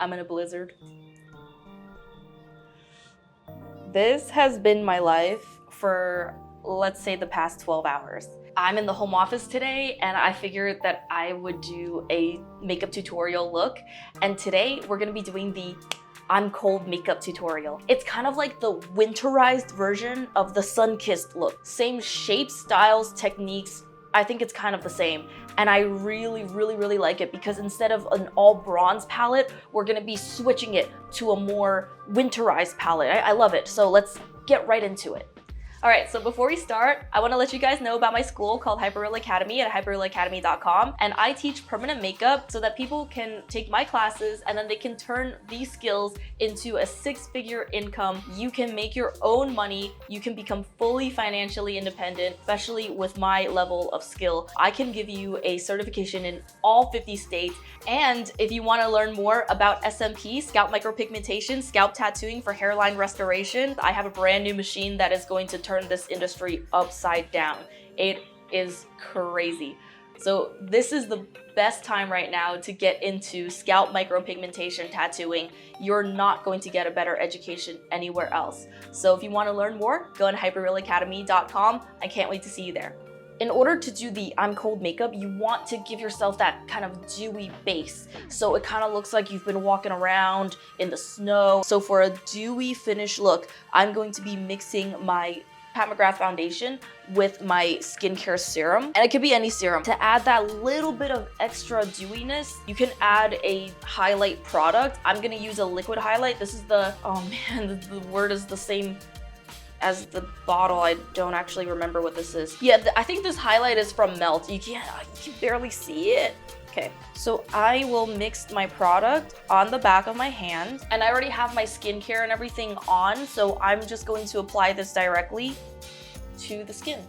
I'm in a blizzard. This has been my life for, let's say, the past 12 hours. I'm in the home office today and I figured that I would do a makeup tutorial look. And today we're gonna be doing the I'm cold makeup tutorial. It's kind of like the winterized version of the sun-kissed look. Same shapes, styles, techniques. I think it's kind of the same. And I really like it because instead of an all bronze palette, we're gonna be switching it to a more winterized palette. I love it. So let's get right into it. All right, so before we start, I wanna let you guys know about my school called Hyperal Academy at hyperrealacademy.com. And I teach permanent makeup so that people can take my classes and then they can turn these skills into a 6-figure income. You can make your own money. You can become fully financially independent, especially with my level of skill. I can give you a certification in all 50 states. And if you wanna learn more about SMP, scalp micropigmentation, scalp tattooing for hairline restoration, I have a brand new machine that is going to turn this industry upside down. It is crazy. So this is the best time right now to get into scalp micropigmentation tattooing. You're not going to get a better education anywhere else. So if you want to learn more, go to hyperrealacademy.com. I can't wait to see you there. In order to do the I'm cold makeup, you want to give yourself that kind of dewy base. So it kind of looks like you've been walking around in the snow. So for a dewy finish look, I'm going to be mixing my Pat McGrath foundation with my skincare serum, and it could be any serum. To add that little bit of extra dewiness, you can add a highlight product. I'm gonna use a liquid highlight. This is the, oh man, the word is the same as the bottle. I don't actually remember what this is. Yeah, I think this highlight is from Melt. You can barely see it. Okay, so I will mix my product on the back of my hand, and I already have my skincare and everything on, so I'm just going to apply this directly to the skin.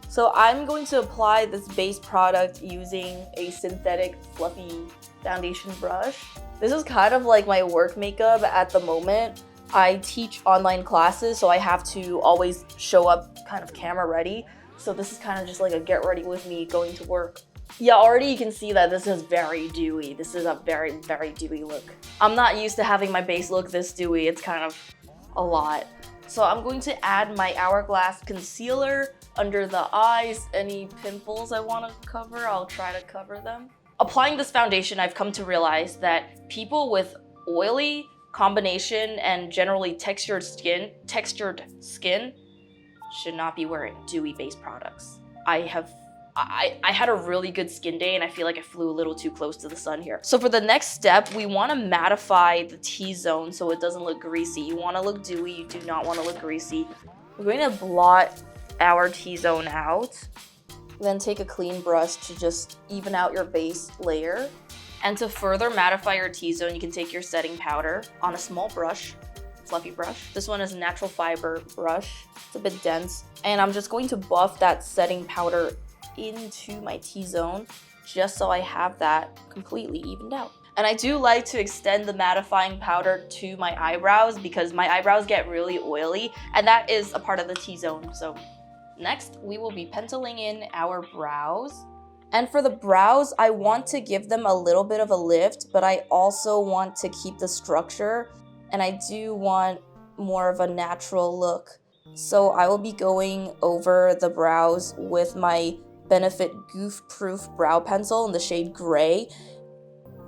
So I'm going to apply this base product using a synthetic fluffy foundation brush. This is kind of like my work makeup at the moment. I teach online classes, so I have to always show up kind of camera ready. So this is kind of just like a get ready with me going to work. Yeah, already you can see that this is very dewy. This is a very dewy look. I'm not used to having my base look this dewy. It's kind of a lot. So I'm going to add my Hourglass concealer under the eyes. Any pimples I want to cover, I'll try to cover them. Applying this foundation, I've come to realize that people with oily combination and generally textured skin should not be wearing dewy base products. I had a really good skin day and I feel like I flew a little too close to the sun here. So for the next step, we want to mattify the T-zone so it doesn't look greasy. You want to look dewy, you do not want to look greasy. We're going to blot our T-zone out. Then take a clean brush to just even out your base layer. And to further mattify your T-zone, you can take your setting powder on a small brush, fluffy brush. This one is a natural fiber brush. It's a bit dense. And I'm just going to buff that setting powder into my T-zone just so I have that completely evened out. And I do like to extend the mattifying powder to my eyebrows because my eyebrows get really oily, and that is a part of the T-zone. So next, we will be penciling in our brows. And for the brows, I want to give them a little bit of a lift, but I also want to keep the structure, and I do want more of a natural look. So I will be going over the brows with my Benefit Goof Proof Brow Pencil in the shade Gray.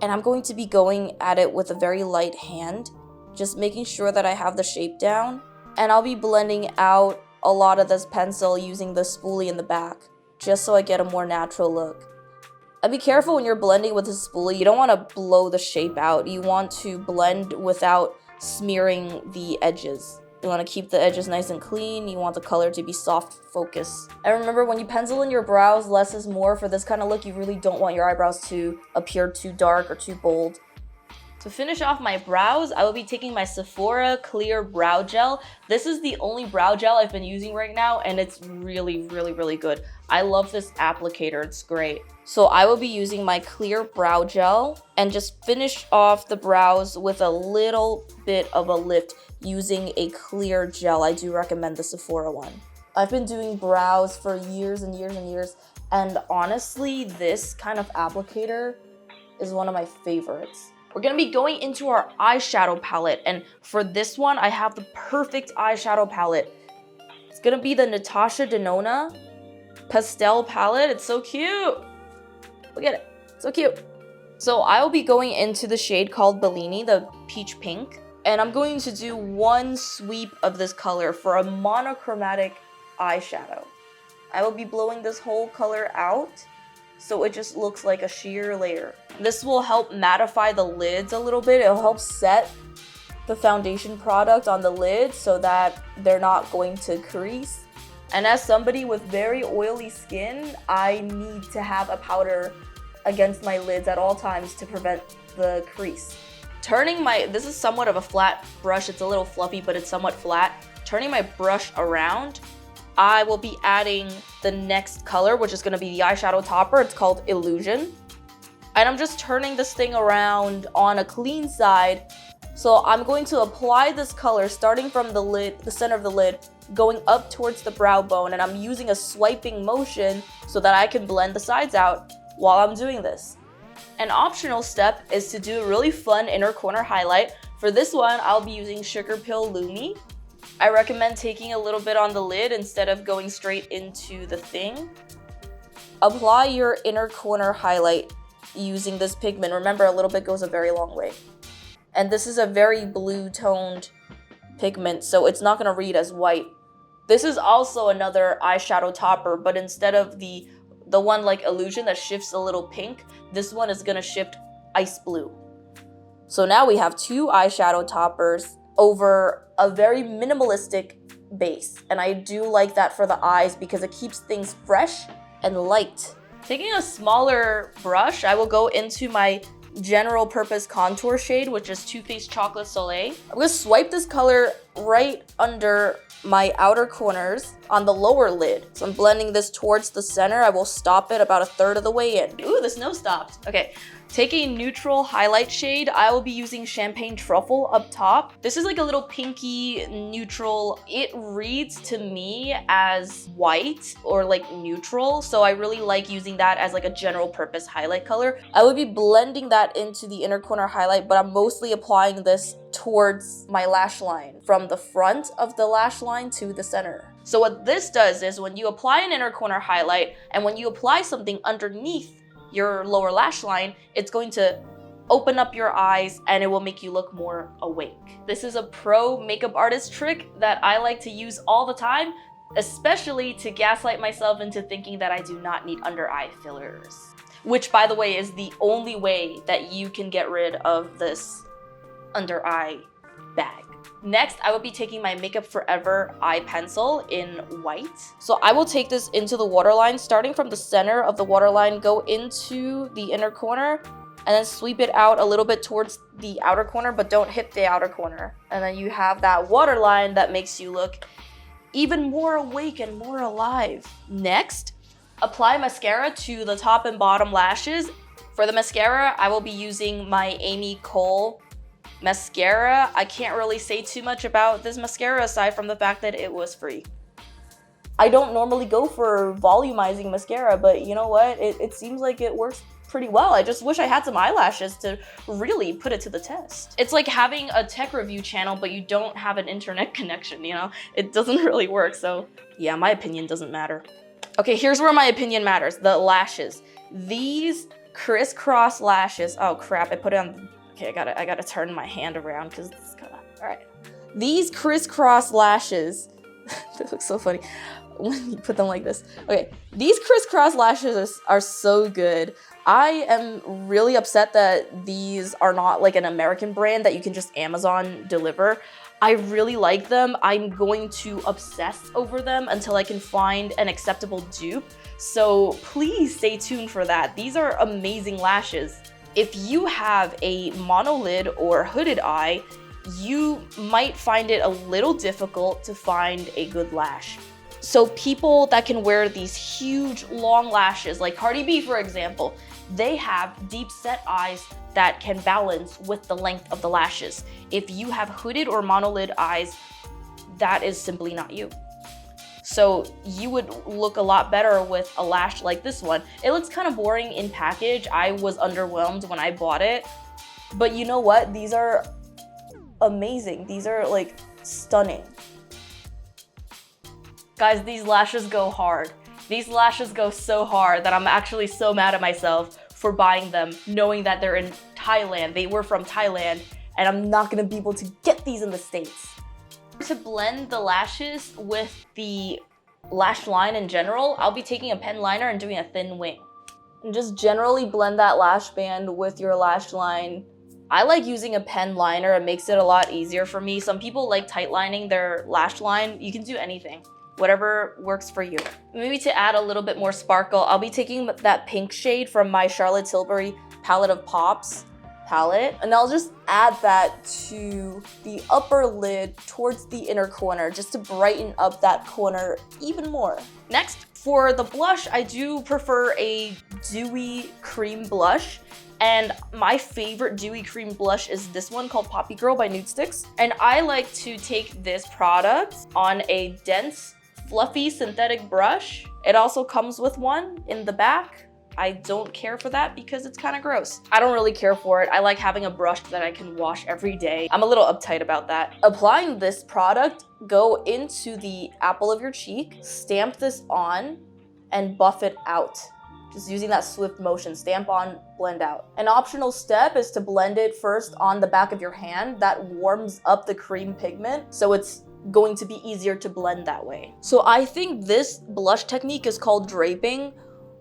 And I'm going to be going at it with a very light hand, just making sure that I have the shape down. And I'll be blending out a lot of this pencil using the spoolie in the back, just so I get a more natural look. And be careful when you're blending with the spoolie. You don't want to blow the shape out. You want to blend without smearing the edges. You want to keep the edges nice and clean. You want the color to be soft focus. And remember, when you pencil in your brows, less is more. For this kind of look, you really don't want your eyebrows to appear too dark or too bold. To finish off my brows, I will be taking my Sephora Clear Brow Gel. This is the only brow gel I've been using right now, and it's really good. I love this applicator, it's great. So I will be using my Clear Brow Gel and just finish off the brows with a little bit of a lift using a clear gel. I do recommend the Sephora one. I've been doing brows for years and years, and honestly, this kind of applicator is one of my favorites. we're gonna be going into our eyeshadow palette. And for this one, I have the perfect eyeshadow palette. It's gonna be the Natasha Denona pastel palette. It's so cute. Look at it, so cute. So I will be going into the shade called Bellini, the peach pink. And I'm going to do one sweep of this color for a monochromatic eyeshadow. I will be blowing this whole color out so it just looks like a sheer layer. This will help mattify the lids a little bit. It'll help set the foundation product on the lids so that they're not going to crease. And as somebody with very oily skin, I need to have a powder against my lids at all times to prevent the crease. This is somewhat of a flat brush. It's a little fluffy, but it's somewhat flat. Turning my brush around, I will be adding the next color, which is gonna be the eyeshadow topper. It's called Illusion. And I'm just turning this thing around on a clean side. So I'm going to apply this color starting from the lid, the center of the lid, going up towards the brow bone. And I'm using a swiping motion so that I can blend the sides out while I'm doing this. An optional step is to do a really fun inner corner highlight. For this one, I'll be using Sugar Pill Lumi. I recommend taking a little bit on the lid instead of going straight into the thing. Apply your inner corner highlight using this pigment. Remember, a little bit goes a very long way. And this is a very blue toned pigment, so it's not gonna read as white. This is also another eyeshadow topper, but instead of the one like Illusion that shifts a little pink, this one is gonna shift ice blue. So now we have two eyeshadow toppers over a very minimalistic base. And I do like that for the eyes because it keeps things fresh and light. Taking a smaller brush, I will go into my general purpose contour shade, which is Too Faced Chocolate Soleil. I'm gonna swipe this color right under my outer corners on the lower lid. So I'm blending this towards the center. I will stop it about a third of the way in. Ooh, the snow stopped. Okay, take a neutral highlight shade. I will be using Champagne Truffle up top. This is like a little pinky neutral. It reads to me as white or like neutral, so I really like using that as like a general purpose highlight color. I would be blending that into the inner corner highlight, but I'm mostly applying this towards my lash line, from the front of the lash line to the center. So what this does is when you apply an inner corner highlight and when you apply something underneath your lower lash line, it's going to open up your eyes and it will make you look more awake. This is a pro makeup artist trick that I like to use all the time, especially to gaslight myself into thinking that I do not need under eye fillers. Which, by the way, is the only way that you can get rid of this under eye bag. Next, I will be taking my Makeup Forever eye pencil in white. So I will take this into the waterline, starting from the center of the waterline, go into the inner corner, and then sweep it out a little bit towards the outer corner, but don't hit the outer corner. And then you have that waterline that makes you look even more awake and more alive. Next, apply mascara to the top and bottom lashes. For the mascara, I will be using my Amy Cole mascara. I can't really say too much about this mascara aside from the fact that it was free. I don't normally go for volumizing mascara, but you know what? It seems like it works pretty well. I just wish I had some eyelashes to really put it to the test. It's like having a tech review channel, but you don't have an internet connection, you know? It doesn't really work, so yeah, my opinion doesn't matter. Okay, here's where my opinion matters, the lashes. These crisscross lashes, oh crap, I put it on, okay, I gotta turn my hand around because it's kind of, all right. These crisscross lashes, they look so funny when you put them like this. Okay, these crisscross lashes are so good. I am really upset that these are not like an American brand that you can just Amazon deliver. I really like them. I'm going to obsess over them until I can find an acceptable dupe. So please stay tuned for that. These are amazing lashes. If you have a monolid or hooded eye, you might find it a little difficult to find a good lash. So people that can wear these huge long lashes, like Cardi B for example, they have deep set eyes that can balance with the length of the lashes. If you have hooded or monolid eyes, that is simply not you. So you would look a lot better with a lash like this one. It looks kind of boring in package. I was underwhelmed when I bought it. But you know what? These are amazing. These are like stunning. Guys, these lashes go hard. These lashes go so hard that I'm actually so mad at myself for buying them, knowing that they're in Thailand. They were from Thailand, and I'm not gonna be able to get these in the States. To blend the lashes with the lash line in general, I'll be taking a pen liner and doing a thin wing. And just generally blend that lash band with your lash line. I like using a pen liner. It makes it a lot easier for me. Some people like tight lining their lash line. You can do anything, whatever works for you. Maybe to add a little bit more sparkle, I'll be taking that pink shade from my Charlotte Tilbury Palette of Pops palette, and I'll just add that to the upper lid towards the inner corner just to brighten up that corner even more. Next, for the blush, I do prefer a dewy cream blush, and my favorite dewy cream blush is this one called Poppy Girl by Nude Sticks. And I like to take this product on a dense, fluffy synthetic brush. It also comes with one in the back. I don't care for that because it's kind of gross. I don't really care for it. I like having a brush that I can wash every day. I'm a little uptight about that. Applying this product, go into the apple of your cheek, stamp this on, and buff it out. Just using that swift motion, stamp on, blend out. An optional step is to blend it first on the back of your hand. That warms up the cream pigment, so it's going to be easier to blend that way. So I think this blush technique is called draping,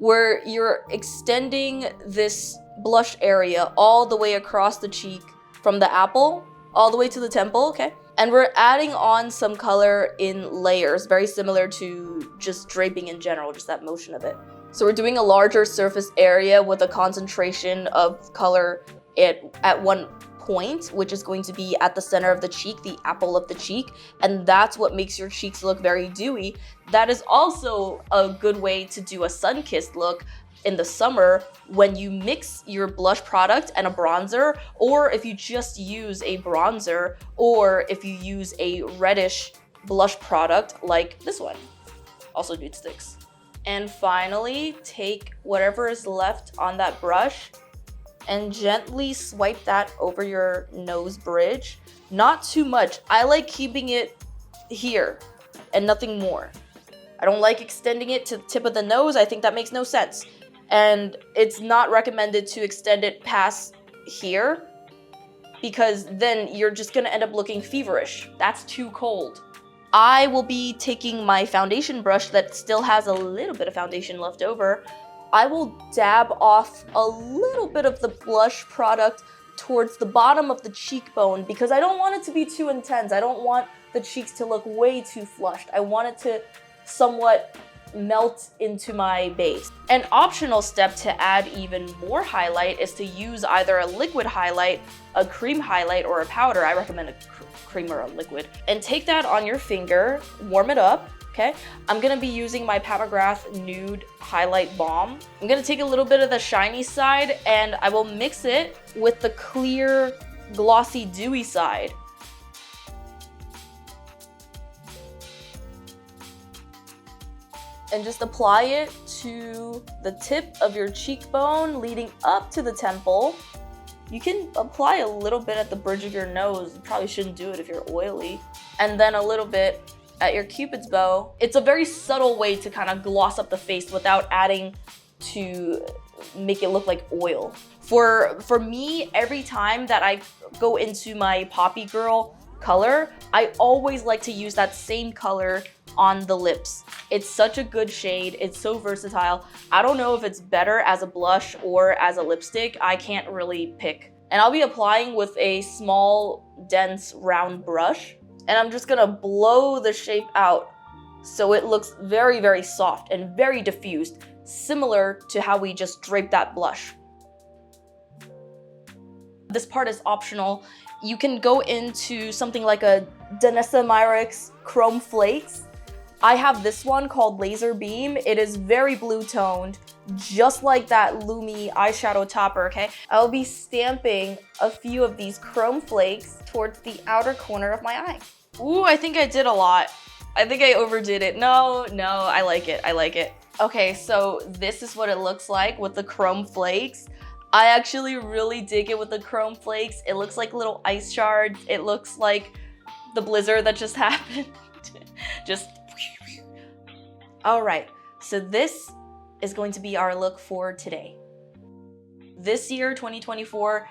where you're extending this blush area all the way across the cheek from the apple all the way to the temple, okay? And we're adding on some color in layers, very similar to just draping in general, just that motion of it. So we're doing a larger surface area with a concentration of color at one point, which is going to be at the center of the cheek, the apple of the cheek, and that's what makes your cheeks look very dewy. That is also a good way to do a sun-kissed look in the summer when you mix your blush product and a bronzer, or if you just use a bronzer, or if you use a reddish blush product like this one, also Nude Sticks. And finally, take whatever is left on that brush and gently swipe that over your nose bridge. Not too much. I like keeping it here and nothing more. I don't like extending it to the tip of the nose. I think that makes no sense. And it's not recommended to extend it past here because then you're just gonna end up looking feverish. That's too cold. I will be taking my foundation brush that still has a little bit of foundation left over. I will dab off a little bit of the blush product towards the bottom of the cheekbone because I don't want it to be too intense. I don't want the cheeks to look way too flushed. I want it to somewhat melt into my base. An optional step to add even more highlight is to use either a liquid highlight, a cream highlight, or a powder. I recommend a cream or a liquid. And take that on your finger, warm it up. Okay, I'm gonna be using my Pat McGrath Nude Highlight Balm. I'm gonna take a little bit of the shiny side and I will mix it with the clear, glossy, dewy side. And just apply it to the tip of your cheekbone leading up to the temple. You can apply a little bit at the bridge of your nose. You probably shouldn't do it if you're oily. And then a little bit at your cupid's bow. It's a very subtle way to kind of gloss up the face without adding to make it look like oil. For me, every time that I go into my Poppy Girl color, I always like to use that same color on the lips. It's such a good shade. It's so versatile. I don't know if it's better as a blush or as a lipstick. I can't really pick. And I'll be applying with a small, dense, round brush. And I'm just gonna blow the shape out so it looks very, very soft and very diffused, similar to how we just draped that blush. This part is optional. You can go into something like a Danessa Myricks Chrome Flakes. I have this one called Laser Beam. It is very blue toned, just like that Lumi eyeshadow topper, okay? I'll be stamping a few of these chrome flakes towards the outer corner of my eye. Ooh, I think I did a lot. I think I overdid it. No, I like it, I like it. Okay, so this is what it looks like with the chrome flakes. I actually really dig it with the chrome flakes. It looks like little ice shards. It looks like the blizzard that just happened. Just all right, so this is going to be our look for today. This year, 2024,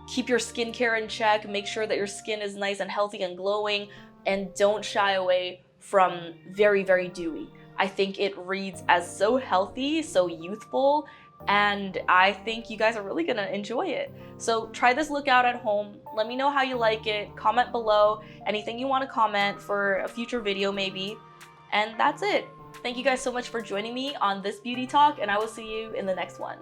keep your skincare in check. Make sure that your skin is nice and healthy and glowing, and don't shy away from very, very dewy. I think it reads as so healthy, so youthful, and I think you guys are really gonna enjoy it. So try this look out at home. Let me know how you like it. Comment below anything you want to comment for a future video maybe. And that's it. Thank you guys so much for joining me on this beauty talk, and I will see you in the next one.